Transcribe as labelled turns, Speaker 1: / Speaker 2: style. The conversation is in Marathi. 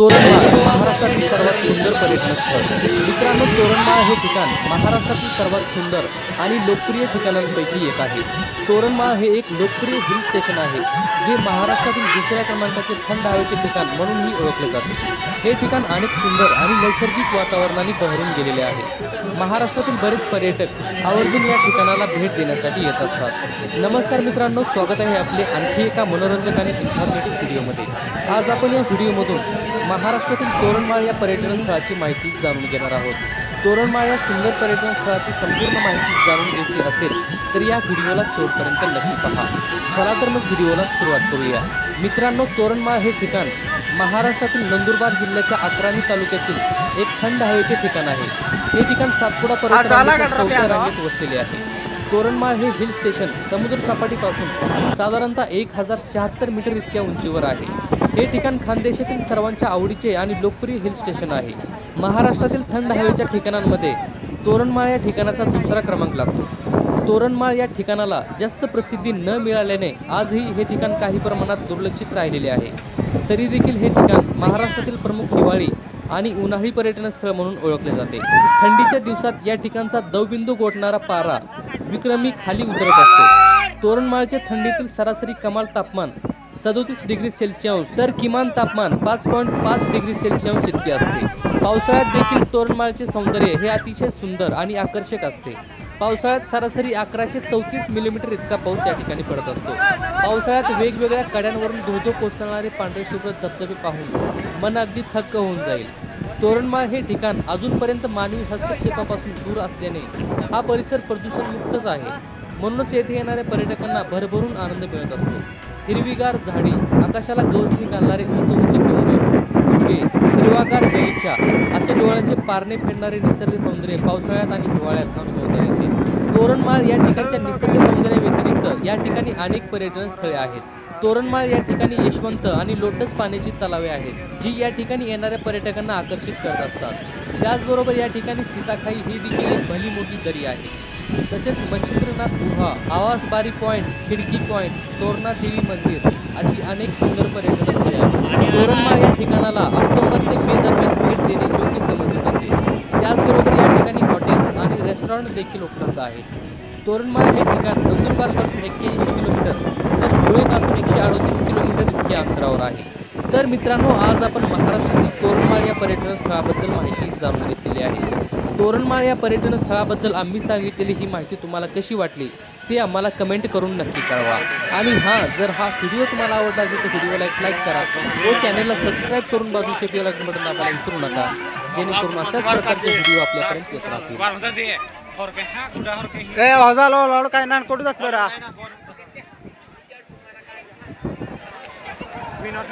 Speaker 1: तोरणमाळ महाराष्ट्रातील सर्वात सुंदर पर्यटन स्थळ. मित्रांनो, तोरणमाळ हे ठिकाण महाराष्ट्रातील सर्वात सुंदर आणि लोकप्रिय ठिकाणांपैकी एक आहे. तोरणमाळ हे एक लोकप्रिय हिल स्टेशन आहे जे महाराष्ट्रातील दुसऱ्या क्रमांकाचे थंड हवेचे ठिकाण म्हणूनही ओळखले जाते. हे ठिकाण अनेक सुंदर आणि नैसर्गिक वातावरणाने बहरून गेलेले आहे. महाराष्ट्रातील बरेच पर्यटक आवर्जून या ठिकाणाला भेट देण्यासाठी येत असतात. नमस्कार मित्रांनो, स्वागत आहे आपले आणखी एका मनोरंजक आणि इन्फॉर्मेटिव्ह व्हिडिओमध्ये. आज आपण या व्हिडिओमधून महाराष्ट्रातील तोरणमाळ या पर्यटन स्थळाची माहिती जाणून घेणार आहोत. तोरणमाळ या सुंदर पर्यटन स्थळाची संपूर्ण माहिती जाणून घ्यायची असेल तर या व्हिडिओला शेवटपर्यंत नक्की पहा. चला तर मग व्हिडिओला सुरुवात करूया. मित्रांनो, तोरणमाळ हे ठिकाण महाराष्ट्रातील नंदुरबार जिल्ह्याच्या अक्राणी तालुक्यातील एक थंड हवेचे ठिकाण आहे. हे ठिकाण सातपुडा पर्वताच्या चौथ्या रांगेत वसलेले आहे. तोरणमाळ हे हिल स्टेशन समुद्र सपाटीपासून साधारणतः 1076 मीटर इतक्या उंचीवर आहे. हे ठिकाण खानदेशातील सर्वांच्या आवडीचे आणि लोकप्रिय हिल स्टेशन आहे. महाराष्ट्रातील थंड हवेच्या ठिकाणांमध्ये तोरणमाळ या ठिकाणाचा दुसरा क्रमांक लागतो. तोरणमाळ या ठिकाणाला जास्त प्रसिद्धी न मिळाल्याने आजही हे ठिकाण काही प्रमाणात दुर्लक्षित राहिलेले आहे. तरी देखील हे ठिकाण महाराष्ट्रातील प्रमुख हिवाळी आणि उन्हाळी पर्यटन स्थळ म्हणून ओळखले जाते. थंडीच्या दिवसात या ठिकाणचा दवबिंदू गोठणारा पारा विक्रमी खाली उतरत असतो. तोरणमाळचे थंडीतील सरासरी कमाल तापमान 37 डिग्री सेल्सिअस तर किमान तापमान 5.5 डिग्री सेल्सिअस इतके असते. पावसाळ्यात देखील तोरणमाळचे सौंदर्य हे अतिशय सुंदर आणि आकर्षक असते. पावसाळ्यात सरासरी 1134 मिलीमीटर इतका पाऊस या ठिकाणी पडत असतो. पावसाळ्यात वेगवेगळ्या कड्यांवरून धोधो कोसळणारे पांढरे शुभ्र धबधबे पाहून मन अगदी थक्क होऊन जाईल. तोरणमाळ हे ठिकाण अजूनपर्यंत मानवी हस्तक्षेपापासून दूर असल्याने हा परिसर प्रदूषणमुक्तच आहे. म्हणूनच येथे येणाऱ्या पर्यटकांना भरभरून आनंद मिळत असतो. हिरवीगार झाडी, आकाशाला गवसणी घालणारे उंच उंच डोंगर, धुके, हिरवागार गलिचा असे डोळ्यांचे पारणे फेडणारे निसर्ग सौंदर्य पावसाळ्यात आणि हिवाळ्यात अनुभवता येते. तोरणमाळ या ठिकाणच्या निसर्ग सौंदर्याव्यतिरिक्त या ठिकाणी अनेक पर्यटन स्थळे आहेत. तोरणमाळ या ठिकाणी यशवंत आणि लोटस पाण्याची तलावे आहेत जी या ठिकाणी येणाऱ्या पर्यटकांना आकर्षित करत असतात. त्याचबरोबर या ठिकाणी सीताखाई ही देखील एक भली मोठी दरी आहे. तसेच मच्छिंद्रनाथ गुहा, आवासबारी पॉईंट, खिडकी पॉईंट, तोरणा देवी मंदिर अशी अनेक सुंदर पर्यटन स्थळे आहेत. तोरणमाळ या ठिकाणाला ऑक्टोबर ते मे दरम्यान भेट देणे योग्य समजले जाते. त्याचबरोबर या ठिकाणी हॉटेल्स आणि रेस्टॉरंट देखील उपलब्ध आहेत. तोरणमाळ हे ठिकाण नंदुरबारपासून 81 किलोमीटर तर धुळेपासून 138 किलोमीटर इतक्या अंतरावर आहे. तर मित्रांनो, आज आपण महाराष्ट्रातील तोरणमाळ या पर्यटन स्थळाबद्दल माहिती जाणून घेतलेली आहे. तोरणमाळ या पर्यटन स्थळाबद्दल आम्ही सांगितलेली ही माहिती तुम्हाला कशी वाटली ते आम्हाला कमेंट करून नक्की कळवा. आणि हां, जर हा व्हिडिओ तुम्हाला आवडला असेल तर व्हिडिओला एक लाईक करा व चॅनलला सबस्क्राईब करून बाजूचे बेल आयकॉन बटन दाबायला विसरू नका, जेणेकरून अशाच प्रकारचे व्हिडिओ आपल्यापर्यंत येत राहतील.
Speaker 2: विनोद